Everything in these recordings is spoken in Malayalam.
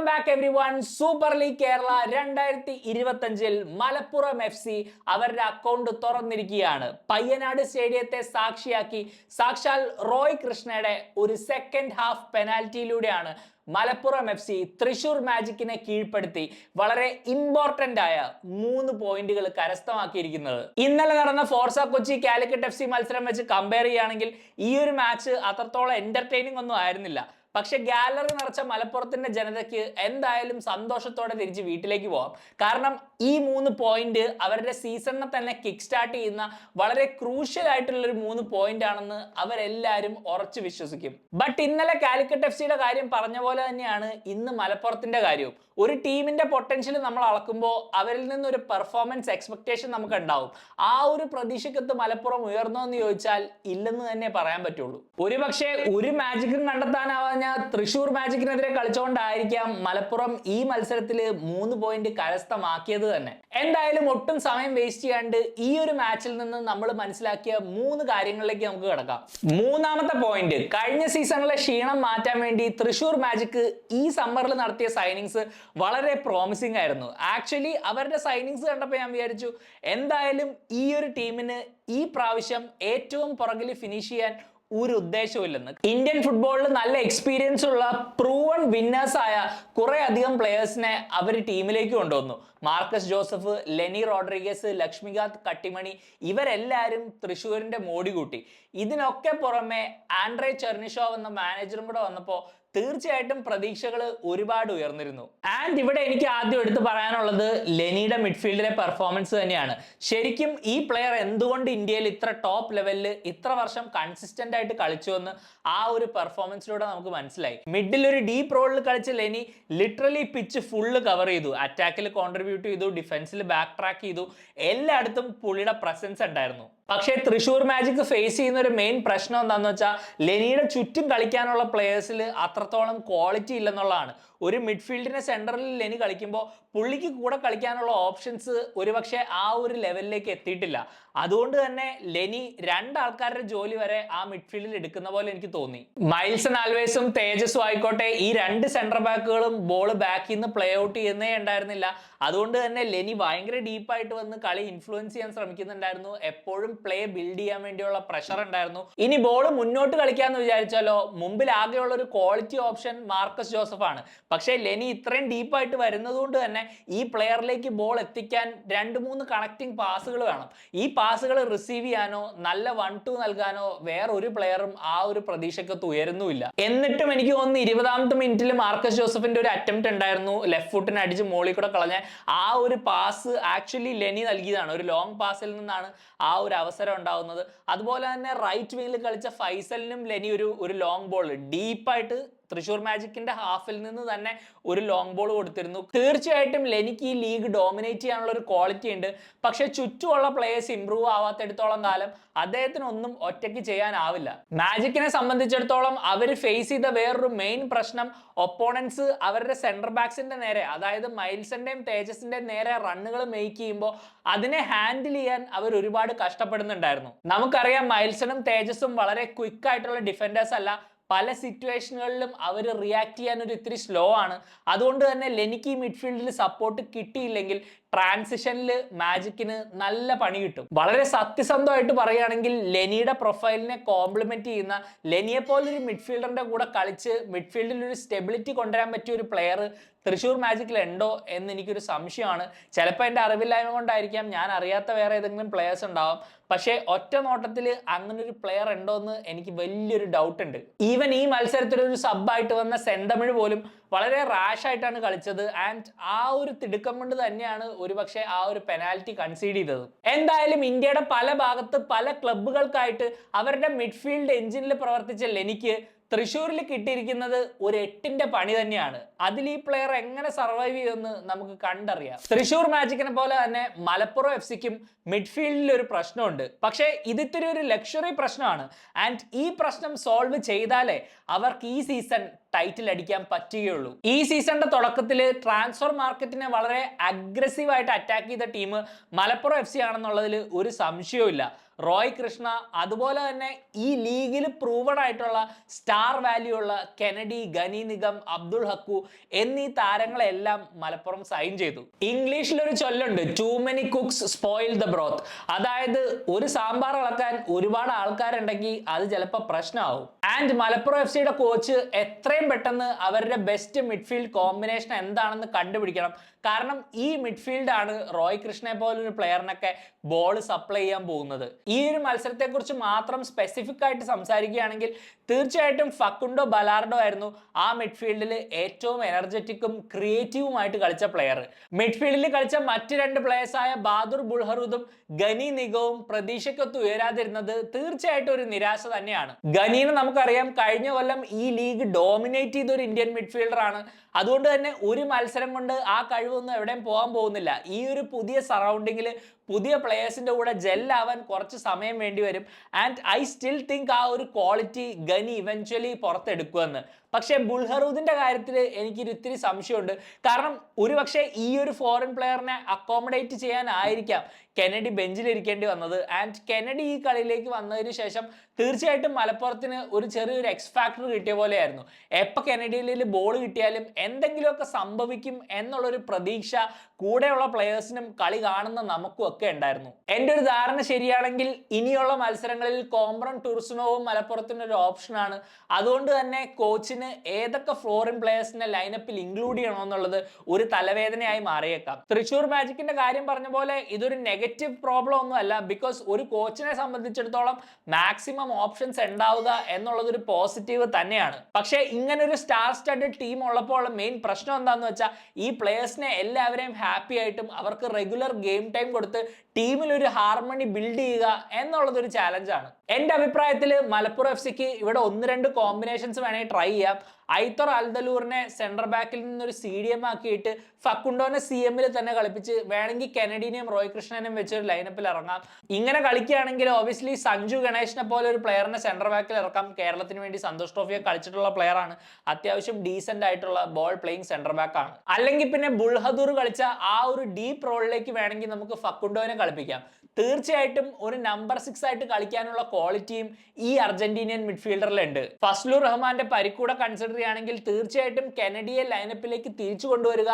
Welcome back every one. Super league Kerala 2025 Malappuram FC അവരുടെ അക്കൗണ്ട് തുറന്നിരിക്കുകയാണ്. പയ്യനാട് സ്റ്റേഡിയത്തെ സാക്ഷിയാക്കി സാക്ഷാൽ റോയ് കൃഷ്ണയുടെ ഒരു സെക്കൻഡ് ഹാഫ് പെനാൽറ്റിയിലൂടെയാണ് മലപ്പുറം FC തൃശൂർ മാജിക്കിനെ കീഴ്പ്പെടുത്തി വളരെ ഇമ്പോർട്ടന്റ് ആയ 3 പോയിന്റുകൾ കരസ്ഥമാക്കിയിരിക്കുന്നത്. ഇന്നലെ നടന്ന ഫോർസ കൊച്ചി കാലിക്കറ്റ് FC മത്സരം വെച്ച് കമ്പയർ ചെയ്യുകയാണെങ്കിൽ ഈ ഒരു മാച്ച് അത്രത്തോളം എന്റർടൈനിങ് ഒന്നും ആയിരുന്നില്ല. പക്ഷെ ഗാലറി നിറച്ച മലപ്പുറത്തിന്റെ ജനതയ്ക്ക് എന്തായാലും സന്തോഷത്തോടെ തിരിച്ച് വീട്ടിലേക്ക് പോവാം. കാരണം ഈ 3 പോയിന്റ് അവരുടെ സീസണിനെ തന്നെ കിക്ക് സ്റ്റാർട്ട് ചെയ്യുന്ന വളരെ ക്രൂഷ്യൽ ആയിട്ടുള്ള ഒരു 3 പോയിന്റ് ആണെന്ന് അവരെല്ലാവരും ഉറച്ചു വിശ്വസിക്കും. ബട്ട് ഇന്നലെ കാലിക്കറ്റ് FCയുടെ കാര്യം പറഞ്ഞ പോലെ തന്നെയാണ് ഇന്ന് മലപ്പുറത്തിന്റെ കാര്യവും. ഒരു ടീമിന്റെ പൊട്ടൻഷ്യൽ നമ്മൾ അളക്കുമ്പോൾ അവരിൽ നിന്നൊരു പെർഫോമൻസ് എക്സ്പെക്ടേഷൻ നമുക്ക് ഉണ്ടാവും. ആ ഒരു പ്രതീക്ഷക്കത്ത് മലപ്പുറം ഉയർന്നോ എന്ന് ചോദിച്ചാൽ ഇല്ലെന്ന് തന്നെ പറയാൻ പറ്റുള്ളൂ. ഒരുപക്ഷെ ഒരു മാജിക്കും കണ്ടെത്താനാവാഞ്ഞ തൃശൂർ മാജിക്കിനെതിരെ കളിച്ചുകൊണ്ടായിരിക്കാം മലപ്പുറം ഈ മത്സരത്തിൽ 3 പോയിന്റ് കരസ്ഥമാക്കിയത് തന്നെ. എന്തായാലും ഒട്ടും സമയം വേസ്റ്റ് ചെയ്യാണ്ട് ഈ ഒരു മാച്ചിൽ നിന്ന് നമ്മൾ മനസ്സിലാക്കിയ 3 കാര്യങ്ങളിലേക്ക് നമുക്ക് കിടക്കാം. മൂന്നാമത്തെ പോയിന്റ്, കഴിഞ്ഞ സീസണിലെ ക്ഷീണം മാറ്റാൻ വേണ്ടി തൃശൂർ മാജിക് ഈ സമ്മറിൽ നടത്തിയ സൈനിങ്സ് വളരെ പ്രോമിസിംഗ് ആയിരുന്നു. ആക്ച്വലി അവരുടെ സൈനിങ്സ് കണ്ടപ്പോൾ ഞാൻ വിചാരിച്ചു എന്തായാലും ഈ ഒരു ടീമിന് ഈ പ്രാവശ്യം ഏറ്റവും പുറകിൽ ഫിനിഷ് ചെയ്യാൻ ഒരു ഉദ്ദേശമില്ലെന്ന്. ഇന്ത്യൻ ഫുട്ബോളിൽ നല്ല എക്സ്പീരിയൻസ് ഉള്ള പ്രൂവൺ വിന്നേഴ്സ് ആയ കുറെ അധികം പ്ലെയേഴ്സിനെ അവർ ടീമിലേക്ക് കൊണ്ടുവന്നു. മാർക്കസ് ജോസഫ്, ലെനി റോഡ്രിഗസ്, ലക്ഷ്മികാന്ത് കട്ടിമണി ഇവരെല്ലാവരും തൃശ്ശൂരിന്റെ മോടി കൂട്ടി. ഇതിനൊക്കെ പുറമെ ആൻഡ്രേ ചെർണിഷോവ് എന്ന മാനേജറും കൂടെ വന്നപ്പോൾ തീർച്ചയായിട്ടും പ്രതീക്ഷകൾ ഒരുപാട് ഉയർന്നിരുന്നു. ആൻഡ് ഇവിടെ എനിക്ക് ആദ്യം എടുത്ത് പറയാനുള്ളത് ലെനിയുടെ മിഡ്ഫീൽഡിലെ പെർഫോമൻസ് തന്നെയാണ്. ശരിക്കും ഈ പ്ലെയർ എന്തുകൊണ്ട് ഇന്ത്യയിൽ ഇത്ര ടോപ്പ് ലെവലിൽ ഇത്ര വർഷം കൺസിസ്റ്റന്റ് ആയിട്ട് കളിച്ചുവെന്ന് ആ ഒരു പെർഫോമൻസിലൂടെ നമുക്ക് മനസ്സിലായി. മിഡിൽ ഒരു ഡീപ്പ് റോളിൽ കളിച്ച Leni literally pitch full cover ചെയ്തു, അറ്റാക്കിൽ കോൺട്രിബ്യൂട്ട് ചെയ്തു, ഡിഫൻസിൽ ബാക്ക് ട്രാക്ക് ചെയ്തു, എല്ലായിടത്തും പുള്ളിയുടെ പ്രസൻസ് ഉണ്ടായിരുന്നു. പക്ഷേ തൃശൂർ മാജിക് ഫേസ് ചെയ്യുന്ന ഒരു മെയിൻ പ്രശ്നം എന്താണെന്ന് വെച്ചാൽ ലെനിയുടെ ചുറ്റും കളിക്കാനുള്ള പ്ലെയേഴ്സിൽ അത്രത്തോളം ക്വാളിറ്റി ഇല്ലെന്നുള്ളതാണ്. ഒരു മിഡ്ഫീൽഡിന്റെ സെന്ററിൽ ലെനി കളിക്കുമ്പോൾ പുള്ളിക്ക് കൂടെ കളിക്കാനുള്ള ഓപ്ഷൻസ് ഒരുപക്ഷെ ആ ഒരു ലെവലിലേക്ക് എത്തിയിട്ടില്ല. അതുകൊണ്ട് തന്നെ ലെനി 2 ആൾക്കാരുടെ ജോലി വരെ ആ മിഡ്ഫീൽഡിൽ എടുക്കുന്ന പോലെ എനിക്ക് തോന്നി. മൈൽസൺ ആൽവേസും തേജസും ആയിക്കോട്ടെ, ഈ 2 സെന്റർ ബാക്കുകളും ബോൾ ബാക്കിൽ നിന്ന് പ്ലേ ഔട്ട് ചെയ്യുന്നേ ഉണ്ടായിരുന്നില്ല. അതുകൊണ്ട് തന്നെ ലെനി ഭയങ്കര ഡീപ്പായിട്ട് വന്ന് കളി ഇൻഫ്ലുവൻസ് ചെയ്യാൻ ശ്രമിക്കുന്നുണ്ടായിരുന്നു. എപ്പോഴും പ്ലേ ബിൽഡ് ചെയ്യാൻ വേണ്ടിയുള്ള പ്രഷർ ഉണ്ടായിരുന്നു. ഇനി ബോൾ മുന്നോട്ട് കളിക്കാന്ന് വിചാരിച്ചാലോ മുമ്പിൽ ആകെയുള്ള ഒരു ക്വാളിറ്റി ഓപ്ഷൻ മാർക്കസ് ജോസഫ് ആണ്. പക്ഷേ ലെനി ഇത്രയും ഡീപ്പായിട്ട് വരുന്നത് കൊണ്ട് തന്നെ ഈ പ്ലെയറിലേക്ക് ബോൾ എത്തിക്കാൻ 2-3 കണക്റ്റിംഗ് പാസുകൾ വേണം. ഈ പാസുകൾ റിസീവ് ചെയ്യാനോ നല്ല 1-2 നൽകാനോ വേറൊരു പ്ലെയറും ആ ഒരു പ്രതീക്ഷക്കത്ത് ഉയരുന്നുമില്ല. എന്നിട്ടും എനിക്ക് തോന്നുന്നു 20ാമത്തെ മിനിറ്റിൽ മാർക്കസ് ജോസഫിന്റെ ഒരു അറ്റംപ്റ്റ് ഉണ്ടായിരുന്നു, ലെഫ്റ്റ് ഫുട്ടിന് അടിച്ച് മോളിൽ കൂടെ കളഞ്ഞ ആ ഒരു പാസ് ആക്ച്വലി ലെനി നൽകിയതാണ്. ഒരു ലോങ് പാസിൽ നിന്നാണ് ആ ഒരു അവസരം ഉണ്ടാവുന്നത്. അതുപോലെ തന്നെ റൈറ്റ് വിങ്ങിൽ കളിച്ച ഫൈസലിനും ലെനി ഒരു ലോങ് ബോൾ ഡീപ്പായിട്ട് തൃശൂർ മാജിക്കിന്റെ ഹാഫിൽ നിന്ന് തന്നെ ഒരു ലോങ് ബോൾ കൊടുത്തിരുന്നു. തീർച്ചയായിട്ടും ലെനിക്ക് ഈ ലീഗ് ഡോമിനേറ്റ് ചെയ്യാനുള്ള ഒരു ക്വാളിറ്റി ഉണ്ട്. പക്ഷെ ചുറ്റുമുള്ള പ്ലേയേഴ്സ് ഇംപ്രൂവ് ആവാത്തിടത്തോളം കാലം അദ്ദേഹത്തിന് ഒന്നും ഒറ്റയ്ക്ക് ചെയ്യാനാവില്ല. മാജിക്കിനെ സംബന്ധിച്ചിടത്തോളം അവർ ഫേസ് ചെയ്ത വേറൊരു മെയിൻ പ്രശ്നം ഒപ്പോണൻസ് അവരുടെ സെന്റർ ബാക്സിന്റെ നേരെ, അതായത് മൈൽസിന്റെയും തേജസിന്റെയും നേരെ റണ്ണുകൾ മേക്ക് ചെയ്യുമ്പോൾ അതിനെ ഹാൻഡിൽ ചെയ്യാൻ അവർ ഒരുപാട് കഷ്ടപ്പെടുന്നുണ്ടായിരുന്നു. നമുക്കറിയാം മൈൽസണും തേജസും വളരെ ക്വിക്ക് ആയിട്ടുള്ള ഡിഫൻഡേഴ്സ് അല്ല. പല സിറ്റുവേഷനുകളിലും അവർ റിയാക്ട് ചെയ്യാൻ ഒരു ഇത്തിരി സ്ലോ ആണ്. അതുകൊണ്ട് തന്നെ ലെനിക്ക് ഈ മിഡ്ഫീൽഡിൽ സപ്പോർട്ട് കിട്ടിയില്ലെങ്കിൽ ട്രാൻസിഷനിൽ മാജിക്കിന് നല്ല പണി കിട്ടും. വളരെ സത്യസന്ധമായിട്ട് പറയുകയാണെങ്കിൽ ലെനിയുടെ പ്രൊഫൈലിനെ കോംപ്ലിമെന്റ് ചെയ്യുന്ന, ലെനിയെ പോലൊരു മിഡ്ഫീൽഡറിന്റെ കൂടെ കളിച്ച് മിഡ്ഫീൽഡിൽ ഒരു സ്റ്റെബിലിറ്റി കൊണ്ടുവരാൻ പറ്റിയ ഒരു പ്ലെയർ തൃശ്ശൂർ മാജിക്കിൽ ഉണ്ടോ എന്ന് എനിക്കൊരു സംശയമാണ്. ചിലപ്പോൾ എൻ്റെ അറിവില്ലായ്മ കൊണ്ടായിരിക്കാം, ഞാൻ അറിയാത്ത വേറെ ഏതെങ്കിലും പ്ലെയേഴ്സ് ഉണ്ടാവാം. പക്ഷേ ഒറ്റ നോട്ടത്തിൽ അങ്ങനെ ഒരു പ്ലെയർ ഉണ്ടോ എന്ന് എനിക്ക് വലിയൊരു ഡൗട്ട് ഉണ്ട്. ഈവൻ ഈ മത്സരത്തിൽ ഒരു സബ്ബായിട്ട് വന്ന സെന്തമിഴ് പോലും വളരെ റാഷ് ആയിട്ടാണ് കളിച്ചത്. ആൻഡ് ആ ഒരു തിടുക്കം കൊണ്ട് തന്നെയാണ് ഒരുപക്ഷെ ആ ഒരു പെനാൽറ്റി കൺസീഡ് ചെയ്തത്. എന്തായാലും ഇന്ത്യയുടെ പല ഭാഗത്ത് പല ക്ലബ്ബുകൾക്കായിട്ട് അവരുടെ മിഡ്ഫീൽഡ് എഞ്ചിനിൽ പ്രവർത്തിച്ച ലെനിക്ക് തൃശ്ശൂരിൽ കിട്ടിയിരിക്കുന്നത് ഒരു 8ന്റെ പണി തന്നെയാണ്. അതിൽ ഈ പ്ലെയർ എങ്ങനെ സർവൈവ് ചെയ്യുമെന്ന് നമുക്ക് കണ്ടറിയാം. തൃശ്ശൂർ മാജിക്കിനെ പോലെ തന്നെ മലപ്പുറം FCക്കും മിഡ്ഫീൽഡിൽ ഒരു പ്രശ്നമുണ്ട്. പക്ഷേ ഇതിത്തിരി ഒരു ലക്ഷറി പ്രശ്നമാണ്. ആൻഡ് ഈ പ്രശ്നം സോൾവ് ചെയ്താലേ അവർക്ക് ഈ സീസൺ ടൈറ്റിൽ അടിക്കാൻ പറ്റുകയുള്ളൂ. ഈ സീസണിന്റെ തുടക്കത്തിൽ ട്രാൻസ്ഫർ മാർക്കറ്റിനെ വളരെ അഗ്രസീവായിട്ട് അറ്റാക്ക് ചെയ്ത ടീം മലപ്പുറം FC ആണെന്നുള്ളതിൽ ഒരു സംശയവും ഇല്ല. റോയ് കൃഷ്ണ, അതുപോലെ തന്നെ ഈ ലീഗിൽ പ്രൂവൺ ആയിട്ടുള്ള സ്റ്റാർ വാല്യൂ ഉള്ള കെനഡി, ഗനി നിഗം, അബ്ദുൾ ഹക്കു എന്നീ താരങ്ങളെല്ലാം മലപ്പുറം സൈൻ ചെയ്തു. ഇംഗ്ലീഷിൽ ഒരു ചൊല്ലുണ്ട്, too many cooks spoil the broth. അതായത് ഒരു സാമ്പാർ ഇളക്കാൻ ഒരുപാട് ആൾക്കാരുണ്ടെങ്കിൽ അത് ചിലപ്പോൾ പ്രശ്നമാവും. ആൻഡ് മലപ്പുറം എഫ് സിയുടെ കോച്ച് എത്രയും പെട്ടെന്ന് അവരുടെ ബെസ്റ്റ് മിഡ്ഫീൽഡ് കോമ്പിനേഷൻ എന്താണെന്ന് കണ്ടുപിടിക്കണം. കാരണം ഈ മിഡ്ഫീൽഡ് ആണ് റോയ് കൃഷ്ണയെ പോലൊരു പ്ലെയറിനൊക്കെ ബോൾ സപ്ലൈ ചെയ്യാൻ പോകുന്നത്. ഈ ഒരു മത്സരത്തെക്കുറിച്ച് മാത്രം സ്പെസിഫിക് ആയിട്ട് സംസാരിക്കുകയാണെങ്കിൽ തീർച്ചയായിട്ടും ഫക്കുണ്ടോ ബലാർഡോ ആയിരുന്നു ആ മിഡ്ഫീൽഡിൽ ഏറ്റവും എനർജറ്റിക്കും ക്രിയേറ്റീവുമായിട്ട് കളിച്ച പ്ലെയർ. മിഡ്ഫീൽഡിൽ കളിച്ച മറ്റ് രണ്ട് പ്ലേയേഴ്സായ ബാദുർ ബുൾഹറൂദും ഗനി നിഗവും പ്രതീക്ഷയ്ക്കൊത്ത് ഉയരാതിരുന്നത് തീർച്ചയായിട്ടും ഒരു നിരാശ തന്നെയാണ്. ഗനീനെ നമുക്കറിയാം, കഴിഞ്ഞ കൊല്ലം ഈ ലീഗ് ഡോമിനേറ്റ് ചെയ്ത ഒരു ഇന്ത്യൻ മിഡ്ഫീൽഡർ ആണ്. അതുകൊണ്ട് തന്നെ ഒരു മത്സരം കൊണ്ട് ആ കഴിവൊന്നും എവിടെയും പോകാൻ പോകുന്നില്ല. ഈ ഒരു പുതിയ സറൗണ്ടിങ്ങിൽ പുതിയ പ്ലേയേഴ്സിന്റെ കൂടെ ജെല്ലാവാൻ കുറച്ച് സമയം വേണ്ടി വരും. ആൻഡ് ഐ സ്റ്റിൽ തിങ്ക് ആ ഒരു ക്വാളിറ്റി ഗനി ഇവൻച്വലി പുറത്തെടുക്കുമെന്ന്. പക്ഷേ ബുൾഹറൂദിന്റെ കാര്യത്തിൽ എനിക്കൊരു ഇത്തിരി സംശയമുണ്ട്. കാരണം ഒരുപക്ഷെ ഈ ഒരു ഫോറിൻ പ്ലെയറിനെ അക്കോമഡേറ്റ് ചെയ്യാനായിരിക്കാം കെനഡി ബെഞ്ചിലിരിക്കേണ്ടി വന്നത്. ആൻഡ് കെനഡി ഈ കളിയിലേക്ക് വന്നതിന് ശേഷം തീർച്ചയായിട്ടും മലപ്പുറത്തിന് ഒരു ചെറിയൊരു എക്സ് ഫാക്ടർ കിട്ടിയ പോലെയായിരുന്നു. എപ്പോൾ കെനഡിയിൽ ബോൾ കിട്ടിയാലും എന്തെങ്കിലുമൊക്കെ സംഭവിക്കും എന്നുള്ളൊരു പ്രതീക്ഷ കൂടെയുള്ള പ്ലെയേഴ്സിനും കളി കാണുന്ന നമുക്കും ഒക്കെ ഉണ്ടായിരുന്നു. എൻ്റെ ഒരു ധാരണ ശരിയാണെങ്കിൽ ഇനിയുള്ള മത്സരങ്ങളിൽ കോംബ്രൻ ടുർസുനോവും മലപ്പുറത്തിന് ഒരു ഓപ്ഷനാണ്. അതുകൊണ്ട് തന്നെ കോച്ചിന് ഏതൊക്കെ ഫോറിൻ പ്ലെയേഴ്സിനെ ലൈനപ്പിൽ ഇൻക്ലൂഡ് ചെയ്യണമെന്നുള്ളത് ഒരു തലവേദനയായി മാറിയേക്കാം. തൃശ്ശൂർ മാജിക്കിന്റെ കാര്യം പറഞ്ഞ പോലെ ഇതൊരു നെഗറ്റീവ് പ്രോബ്ലം ഒന്നും അല്ല. ബിക്കോസ് ഒരു കോച്ചിനെ സംബന്ധിച്ചിടത്തോളം മാക്സിമം ഓപ്ഷൻസ് ഉണ്ടാവുക എന്നുള്ളത് ഒരു പോസിറ്റീവ് തന്നെയാണ്. പക്ഷേ ഇങ്ങനെ ഒരു സ്റ്റാർ സ്റ്റഡഡ് ടീം ഉള്ളപ്പോൾ മെയിൻ പ്രശ്നം എന്താണെന്ന് വെച്ചാൽ ഈ പ്ലെയേഴ്സിനെ എല്ലാവരെയും ഹാപ്പി ആയിട്ടും അവർക്ക് റെഗുലർ ഗെയിം ടൈം കൊടുത്ത് ടീമിൽ ഒരു ഹാർമണി ബിൽഡ് ചെയ്യുക എന്നുള്ളത് ഒരു ചാലഞ്ചാണ്. എൻ്റെ അഭിപ്രായത്തിൽ മലപ്പുറം എഫ് സിക്ക് ഇവിടെ 1-2 കോമ്പിനേഷൻസ് വേണമെങ്കിൽ ട്രൈ ചെയ്യാം. ഐത്തർ അൽദലൂറിനെ സെന്റർ ബാക്കിൽ നിന്നൊരു CDM ആക്കിയിട്ട് ഫക്കുണ്ടോനെ CM-ൽ തന്നെ കളിപ്പിച്ച് വേണമെങ്കിൽ കെനഡിനെയും റോയ് കൃഷ്ണനെയും വെച്ച് ഒരു ലൈനപ്പിൽ ഇറങ്ങാം. ഇങ്ങനെ കളിക്കുകയാണെങ്കിൽ ഒബിയസ്ലി സഞ്ജു ഗണേഷിനെ പോലെ ഒരു പ്ലെയറിനെ സെന്റർ ബാക്കിൽ ഇറക്കാം. കേരളത്തിന് വേണ്ടി സന്തോഷ് ട്രോഫിയെ കളിച്ചിട്ടുള്ള പ്ലെയർ ആണ്. അത്യാവശ്യം ഡീസന്റ് ആയിട്ടുള്ള ബോൾ പ്ലേയിങ് സെന്റർ ബാക്ക് ആണ്. അല്ലെങ്കിൽ പിന്നെ ബുൾഹദൂർ കളിച്ച ആ ഒരു ഡീപ്പ് റോളിലേക്ക് വേണമെങ്കിൽ നമുക്ക് ഫക്കുണ്ടോനെ കളിപ്പിക്കാം. തീർച്ചയായിട്ടും ഒരു നമ്പർ 6 ആയിട്ട് കളിക്കാനുള്ള ക്വാളിറ്റിയും ഈ അർജന്റീനിയൻ മിഡ്ഫീൽഡറിലുണ്ട്. ഫസ്ലുർ റഹ്മാന്റെ പരിക്കൂടെ കൺസിഡർ ചെയ്യുകയാണെങ്കിൽ തീർച്ചയായിട്ടും കെനഡിയെ ലൈനപ്പിലേക്ക് തിരിച്ചു കൊണ്ടുവരിക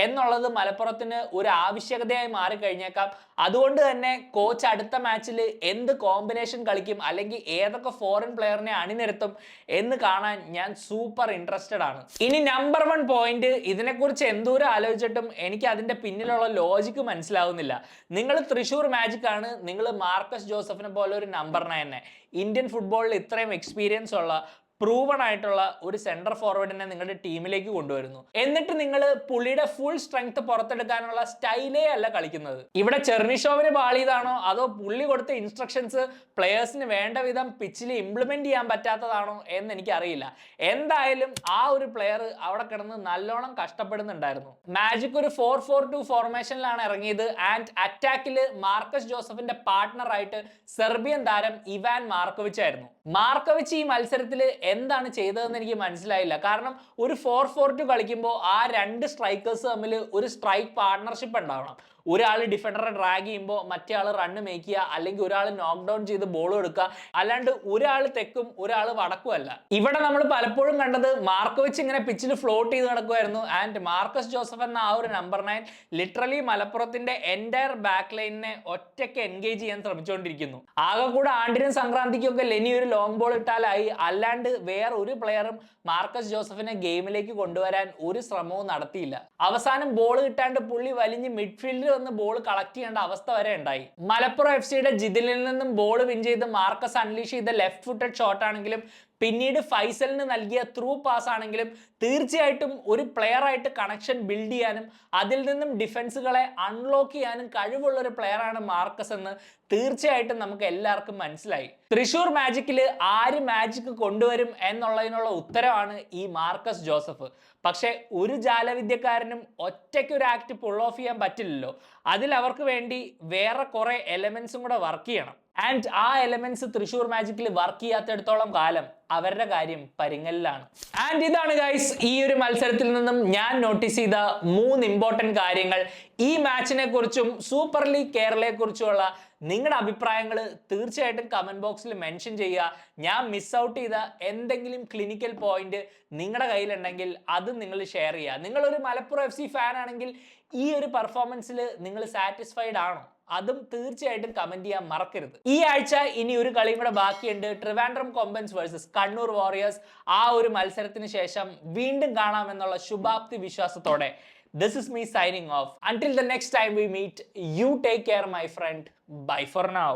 എന്നുള്ളത് മലപ്പുറത്തിന് ഒരു ആവശ്യകതയായി മാറിക്കഴിഞ്ഞേക്കാം. അതുകൊണ്ട് തന്നെ കോച്ച് അടുത്ത മാച്ചിൽ എന്ത് കോമ്പിനേഷൻ കളിക്കും അല്ലെങ്കിൽ ഏതൊക്കെ ഫോറിൻ പ്ലെയറിനെ അണിനിരത്തും എന്ന് കാണാൻ ഞാൻ സൂപ്പർ ഇൻട്രസ്റ്റഡ് ആണ്. ഇനി നമ്പർ 1 പോയിന്റ്, ഇതിനെക്കുറിച്ച് എന്തോരം ആലോചിച്ചിട്ടും എനിക്ക് അതിന്റെ പിന്നിലുള്ള ലോജിക്ക് മനസ്സിലാവുന്നില്ല. നിങ്ങൾ തൃശ്ശൂർ മാജിക് ആണ്, നിങ്ങൾ മാർക്കസ് ജോസഫിനെ പോലെ ഒരു നമ്പർ 9 ഇന്ത്യൻ ഫുട്ബോളിൽ ഇത്രയും എക്സ്പീരിയൻസ് ഉള്ള പ്രൂവൺ ആയിട്ടുള്ള ഒരു സെന്റർ ഫോർവേഡിനെ നിങ്ങളുടെ ടീമിലേക്ക് കൊണ്ടുവരുന്നു. എന്നിട്ട് നിങ്ങൾ പുള്ളിയുടെ ഫുൾ സ്ട്രെങ്ത് പുറത്തെടുക്കാനുള്ള സ്റ്റൈലേ അല്ല കളിക്കുന്നത്. ഇവിടെ ചെർണിഷോവിന് പാളിയതാണോ അതോ പുള്ളി കൊടുത്ത ഇൻസ്ട്രക്ഷൻസ് പ്ലെയേഴ്സിന് വേണ്ട വിധം പിച്ചിൽ ഇംപ്ലിമെന്റ് ചെയ്യാൻ പറ്റാത്തതാണോ എന്ന് എനിക്കറിയില്ല. എന്തായാലും ആ ഒരു പ്ലെയർ അവിടെ കിടന്ന് നല്ലോണം കഷ്ടപ്പെടുന്നുണ്ടായിരുന്നു. മാജിക് ഒരു 4-4-2 ഫോർമേഷനിലാണ് ഇറങ്ങിയത്. ആൻഡ് അറ്റാക്കിൽ മാർക്കസ് ജോസഫിന്റെ പാർട്ട്ണറായിട്ട് സെർബിയൻ താരം ഇവാൻ മാർക്കോവിച്ച് ആയിരുന്നു. മാർക്കോവിച്ച് ഈ മത്സരത്തിൽ എന്താണ് ചെയ്തതെന്ന് എനിക്ക് മനസ്സിലായില്ല. കാരണം ഒരു 4-4-2 കളിക്കുമ്പോൾ ആ 2 സ്ട്രൈക്കേഴ്സ് തമ്മിൽ ഒരു സ്ട്രൈക്ക് പാർട്ട്ണർഷിപ്പ് ഉണ്ടാവണം. ഒരാൾ ഡിഫൻഡറെ ഡ്രാഗ് ചെയ്യുമ്പോൾ മറ്റേ ആൾ റണ്ണ് മേക്ക് ചെയ്യുക, അല്ലെങ്കിൽ ഒരാൾ നോക്ക് ഡൗൺ ചെയ്ത് ബോൾ എടുക്കുക. അല്ലാണ്ട് ഒരാൾ തെക്കും ഒരാൾ വടക്കും അല്ല. ഇവിടെ നമ്മൾ പലപ്പോഴും കണ്ടത് മാർക്കോവിച്ച് ഇങ്ങനെ പിച്ചിൽ ഫ്ലോട്ട് ചെയ്ത് നടക്കുമായിരുന്നു. ആൻഡ് മാർക്കസ് ജോസഫ് എന്ന ആ ഒരു നമ്പർ 9 ലിറ്ററലി മലപ്പുറത്തിന്റെ എൻറ്റയർ ബാക്ക് ലൈനിനെ ഒറ്റയ്ക്ക് എൻഗേജ് ചെയ്യാൻ ശ്രമിച്ചുകൊണ്ടിരിക്കുന്നു. ആകെ കൂടെ ആണ്ടിനും സംക്രാന്തിക്കൊക്കെ ലെനി ഒരു ലോങ് ബോൾ ഇട്ടാലായി. അല്ലാണ്ട് വേറെ ഒരു പ്ലെയറും മാർക്കസ് ജോസഫിനെ ഗെയിമിലേക്ക് കൊണ്ടുവരാൻ ഒരു ശ്രമവും നടത്തിയില്ല. അവസാനം ബോൾ കിട്ടാണ്ട് പുള്ളി വലിഞ്ഞ് മിഡ്ഫീൽഡിൽ വന്ന് ബോൾ കളക്ട് ചെയ്യേണ്ട അവസ്ഥ വരെ ഉണ്ടായി. മലപ്പുറം എഫ് സിയുടെ ജിതിലിൽ നിന്നും ബോൾ വിൻ ചെയ്ത് മാർക്കസ് അൺലീഷ് ചെയ്ത ലെഫ്റ്റ് ഫുട്ടഡ് ഷോട്ട് ആണെങ്കിലും പിന്നീട് ഫൈസലിന് നൽകിയ ത്രൂ പാസ് ആണെങ്കിലും തീർച്ചയായിട്ടും ഒരു പ്ലെയർ ആയിട്ട് കണക്ഷൻ ബിൽഡ് ചെയ്യാനും അതിൽ നിന്നും ഡിഫൻസുകളെ അൺലോക്ക് ചെയ്യാനും കഴിവുള്ള ഒരു പ്ലെയർ ആണ് മാർക്കസ് എന്ന് തീർച്ചയായിട്ടും നമുക്ക് എല്ലാവർക്കും മനസ്സിലായി. തൃശ്ശൂർ മാജിക്കിൽ ആര് മാജിക് കൊണ്ടുവരും എന്നുള്ളതിനുള്ള ഉത്തരവാണ് ഈ മാർക്കസ് ജോസഫ്. പക്ഷെ ഒരു ജാലവിദ്യക്കാരനും ഒറ്റയ്ക്ക് ഒരു ആക്ട് പുൾ ഓഫ് ചെയ്യാൻ പറ്റില്ലല്ലോ. അതിൽ അവർക്ക് വേണ്ടി വേറെ കുറെ എലമെന്റ്സും കൂടെ വർക്ക് ചെയ്യണം. ആൻഡ് ആ എലമെന്റ്സ് തൃശൂർ മാജിക്കിൽ വർക്ക് ചെയ്യാത്തിടത്തോളം കാലം അവരുടെ കാര്യം പരിങ്ങലിലാണ്. ആൻഡ് ഇതാണ് ഗൈസ് ഈ ഒരു മത്സരത്തിൽ നിന്നും ഞാൻ നോട്ടീസ് ചെയ്ത 3 ഇമ്പോർട്ടന്റ് കാര്യങ്ങൾ. ഈ മാച്ചിനെ കുറിച്ചും സൂപ്പർ ലീഗ് കേരളയെ കുറിച്ചുമുള്ള നിങ്ങളുടെ അഭിപ്രായങ്ങൾ തീർച്ചയായിട്ടും കമന്റ് ബോക്സിൽ മെൻഷൻ ചെയ്യുക. ഞാൻ മിസ് ഔട്ട് ചെയ്ത എന്തെങ്കിലും ക്ലിനിക്കൽ പോയിന്റ് നിങ്ങളുടെ കയ്യിലുണ്ടെങ്കിൽ അത് നിങ്ങൾ ഷെയർ ചെയ്യുക. നിങ്ങളൊരു മലപ്പുറം FC ഫാൻ ആണെങ്കിൽ ഈ ഒരു പെർഫോമൻസിൽ നിങ്ങൾ സാറ്റിസ്ഫൈഡ് ആണോ? അതും തീർച്ചയായിട്ടും കമന്റ് ചെയ്യാൻ മറക്കരുത്. ഈ ആഴ്ച ഇനി ഒരു കളിയും കൂടെ ബാക്കിയുണ്ട്, ട്രിവാൻഡ്രം കൊമ്പൻസ് വേഴ്സസ് കണ്ണൂർ വാറിയേഴ്സ്. ആ ഒരു മത്സരത്തിന് ശേഷം വീണ്ടും കാണാമെന്നുള്ള ശുഭാപ്തി വിശ്വാസത്തോടെ this is me signing off. Until the next time we meet, you take care my friend. Bye for now.